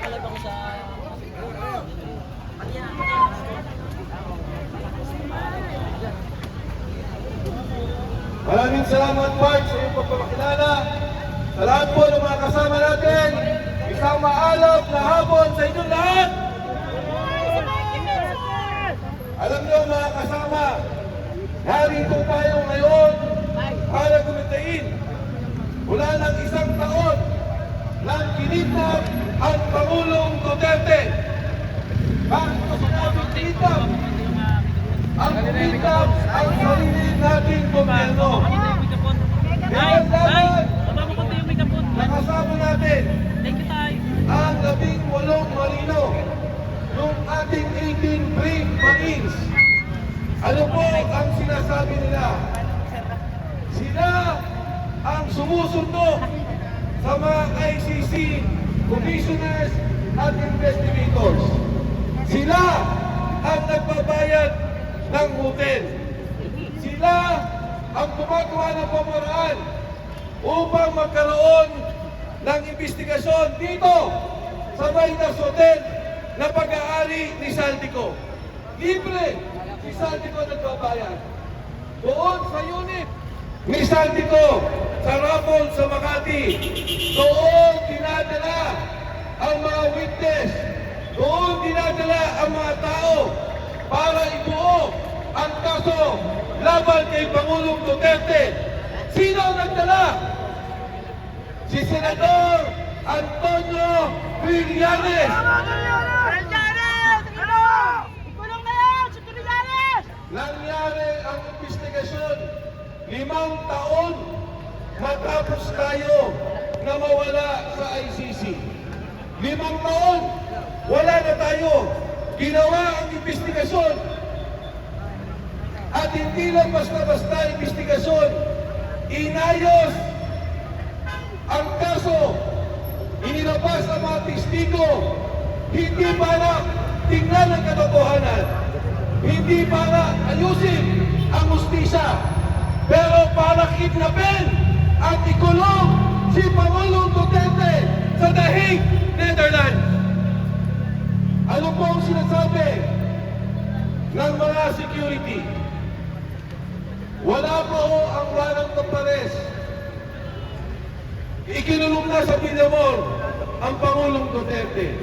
naglalab ako sa... Maraming salamat, Mark, sa iyong pagpapakilala. Sa lahat po ng mga kasama natin, isang maalap na hapon sa inyong lahat. Alam niyo mga kasama, narito tayo ngayon para gumitain mula ng isang taon nang kinidnap ang Pangulong Duterte. Bakit ko sinabing kinidnap? Ang kinidnap ang sarili nating gobyerno. Ngayon laban, nakasama natin ang 18 marino ng ating 18 brave marines. Ano po ang sinasabi nila? Sila ang sumusundo sa mga ICC commissioners at investigators. Sila ang nagbabayad ng hotel. Sila ang gumagawa ng pamaraan upang magkaroon ng investigasyon dito sa Maynas Hotel na pag-aari ni Saldico. Libre si Saldico nagbabayad. Doon sa unit ni Saldico sa Rapol sa Makati, doon dinadala ang mga witness, doon dinadala ang mga tao para ibuo ang kaso laban kay Pangulong Duterte. Sino ang nagdala? Si Senador Antonio Trillanes. Nangyari ang investigasyon 5 taon matapos tayo na mawala sa ICC. 5 taon, wala na tayo. Ginawa ang investigasyon. At hindi lang basta-basta investigasyon. Inayos ang kaso. Inilabas ang mga testigo. Hindi para tingnan ang katotohanan. Hindi para ayusin ang hustisya. Pero para kidnapin at ikulong si Pangulong Duterte sa The Hague, Netherlands. Ano po ang sinasabi ng mga security? Wala po ang warrant of arrest. Ikinulong na sa Villamor ang Pangulong Duterte.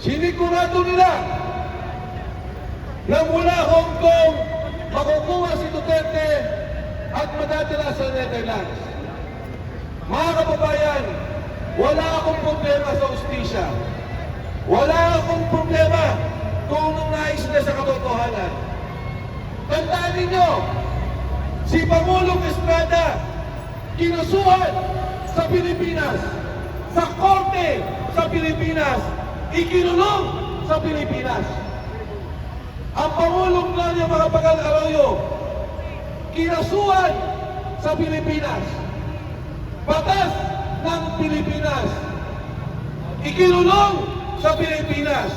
Sinikurado nila na mula Hong Kong makukuha si Duterte at madadala sa Netherlands. Mga kababayan, wala akong problema sa hustisya. Wala akong problema kung anong nais na sa katotohanan. Tandaan ninyo, si Pangulong Estrada kinusuhan sa Pilipinas, sa korte sa Pilipinas, ikinulong sa Pilipinas. Ang Pangulong Gloria Macapagal Arroyo kinasuhan sa Pilipinas. Batas ng Pilipinas, ikinulong sa Pilipinas.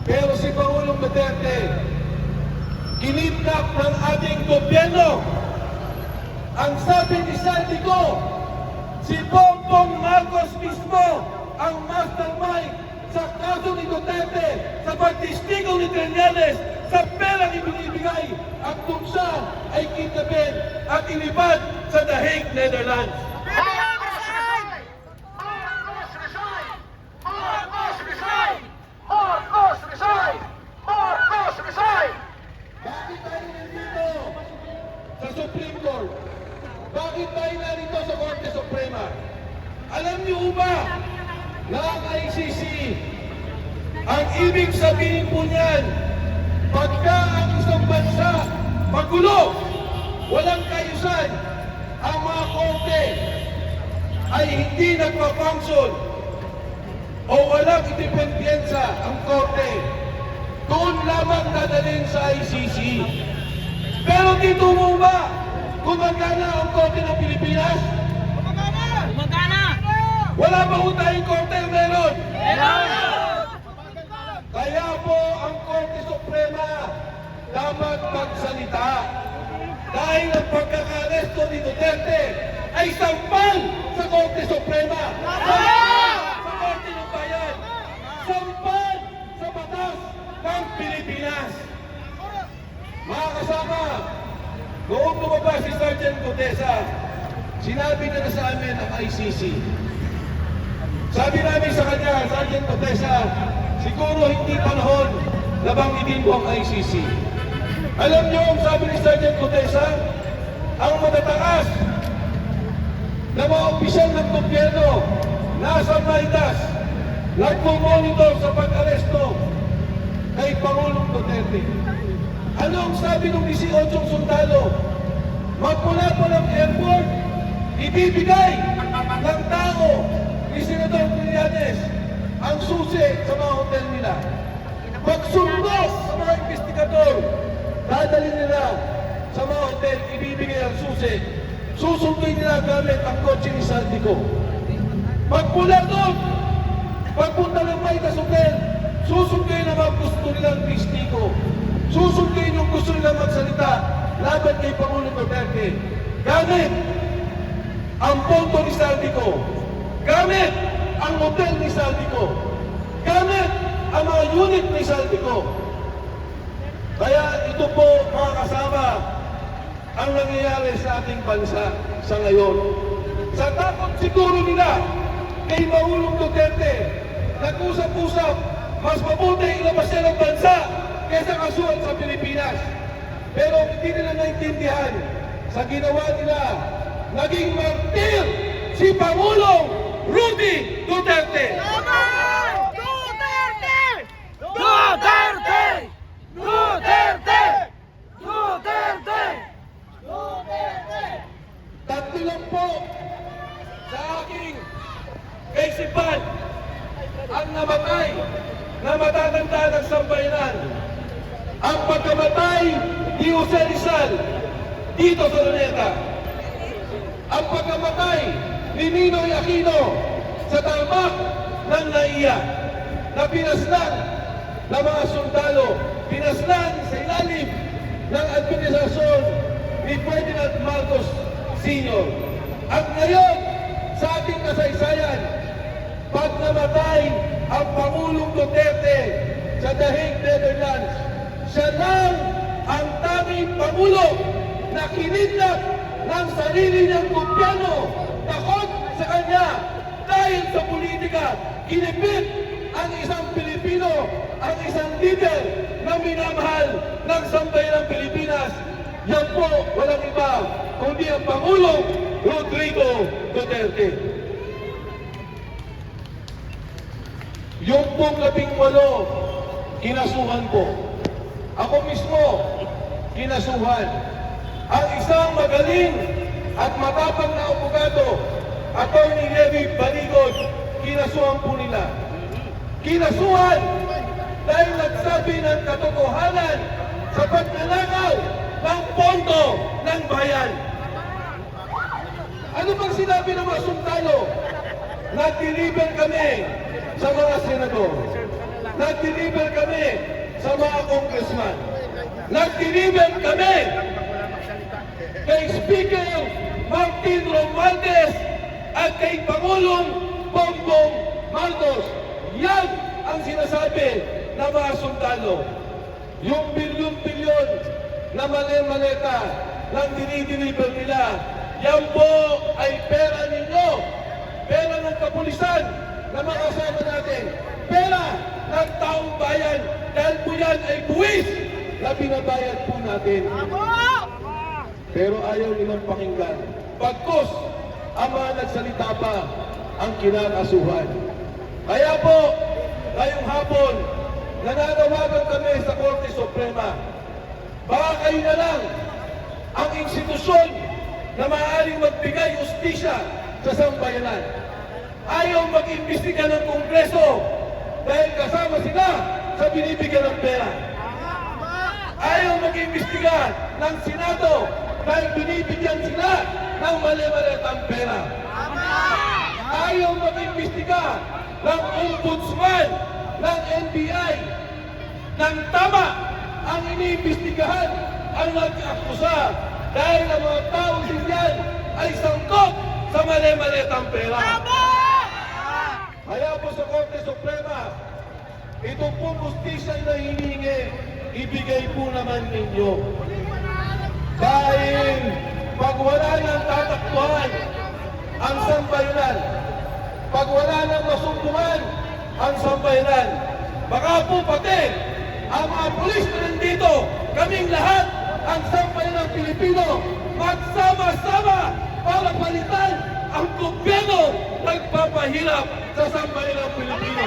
Pero si Pangulong Duterte, kinidnap ng ating gobyerno. Ang sabi ni Saldico, si Bongbong Marcos mismo ang mastermind sa kaso ni Duterte, sa pagtistigo ni Trillanes, sa perang ibinibigay at kung siya ay kidnapin at ilipad sa The Hague, Netherlands. Bakit tayo nandito sa Supreme Court? Bakit tayo narito sa Korte Suprema? Alam niyo ba na ang ICC, ang ibig sabihin po niyan, pagka ang isang bansa magulo, walang kaayusan, ang mga korte ay hindi nagpa-function o walang independensa ang korte, doon lamang dadalhin sa ICC. Pero dito mo ba gumagana ang korte ng Pilipinas? Gumagana! Wala ba ho tayong korte? Meron! Meron! Kaya po ang Korte Suprema dapat magsalita. Dahil ang pagkakaresto ni Duterte ay sampal sa Korte Suprema. Sa Korte ng Bayan. bumaba si Sergeant Gutesa, sinabi na sa amin ang ICC. Sabi namin sa kanya, Sergeant Gutesa, siguro hindi panahon na banggitin mo ang ICC. Alam niyo, ang sabi ni Sergeant Gutesa, ang matataas na mga opisyal ng gobyerno nasa Maidas, nagmumonitor sa pag-aresto kay Pangulong Duterte. Ano ang sabi ng 18 sundalo? Magmula po ng airport, ibibigay ng tao ni Senador Trillanes ang susi sa mga hotel nila. Magsundo sa mga investigador, dadalhin nila sa mga hotel, ibibigay ang susi. Susunduin nila gamit ang kotse ni Saldico. Magmula doon, pagpunta ng Maidas Hotel, susunduin ang mga gusto nilang testigo. Susunduin yung gusto nilang magsalita laban kay Pangulong Duterte. Gamit ang pondo ni Saldico. Gamit ang hotel ni Saldico. Gamit ang mga unit ni Saldico. Kaya ito po, mga kasama, ang nangyayari sa ating bansa sa ngayon. Sa takot siguro nila kay Pangulong Duterte, nag-usap-usap, mas mabuti ilabas niya ng bansa kaysa kasuhan sa Pilipinas. Pero hindi nila naintindihan sa ginawa nila, naging martir si Pangulong Rudy Duterte. Duterte! Duterte! Duterte! Duterte! Duterte! Tatlo lang po sa aking kaisipan ang namatay na matatanda ng sambayanan. Ang pagkamatay ni Jose Rizal dito sa Luneta. Ang pagkamatay ni Ninoy Aquino sa tarmac ng NAIA na pinaslan ng mga sundalo, pinaslan sa ilalim ng administrasyon ni Ferdinand Marcos Sr. At ngayon, sa ating kasaysayan, pag namatay ang Pangulong Duterte sa The Hague, Netherlands, siya lang ang tanging Pangulo na kinidnap ng sarili niyang gobyerno. Takot sa kanya dahil sa politika, inipit ang isang Pilipino, ang isang leader na minamahal ng sambayan ng Pilipinas. Yan po, walang iba, kundi ang Pangulong Rodrigo Duterte. Yung pong 18, kinasuhan ko. Ako mismo, kinasuhan. Ang isang magaling at matapang na abogado, Attorney Levi Baligon, kinasuhan po nila. Kinasuhan dahil nagsabi ng katotohanan sa pagnanakaw ng pondo ng bayan. Ano bang sinabi ng mga sundalo? Nag-deliver kami sa mga senador. Nag-deliver kami sa mga congressman. Nag-deliver kami kay Speaker Martin Romualdez at kay Pangulong Bongbong Marcos. Yan ang sinasabi ng mga sundalo. Yung bilyon-bilyon na mali-maleta ng dinideliver nila, yan po ay pera ninyo. Pera ng kapulisan na makasama natin. Pera ng taong bayan. Dahil po yan ay buwis na binabayad po natin. Pero ayaw nilang pakinggan. Pagkos, ang mga nagsalita pa ang kinakasuhan. Kaya po, ngayong hapon, nananawagan kami sa Korte Suprema. Baka kayo na lang ang institusyon na maaaring magbigay ustisya sa sambayanan. Ayaw mag-imbestiga ng Kongreso dahil kasama sila sa binibigyan ng pera. Ayaw mag-imbestiga ng Senado dahil binibigyan sila ng mali-malitang pera. Ayaw mag-imbestiga ng Ombudsman, ng NBI, ng tama ang iniimbestigahan ang nag-akusa dahil ang mga taong sinyan ay sangkot sa mali-malitang pera. Kaya po sa Korte Suprema, ito pong justisya na hinihingi, ibigay po naman ninyo. Dahil pag wala nang tatakbuhan ang sambayanan, pag wala nang masumbungan ang sambayanan, baka po pati ang mga pulis na nandito, kaming lahat, ang sambayanang Pilipino, magsama-sama para palitan ang gobyerno nagpapahirap sa sambayanang Pilipino.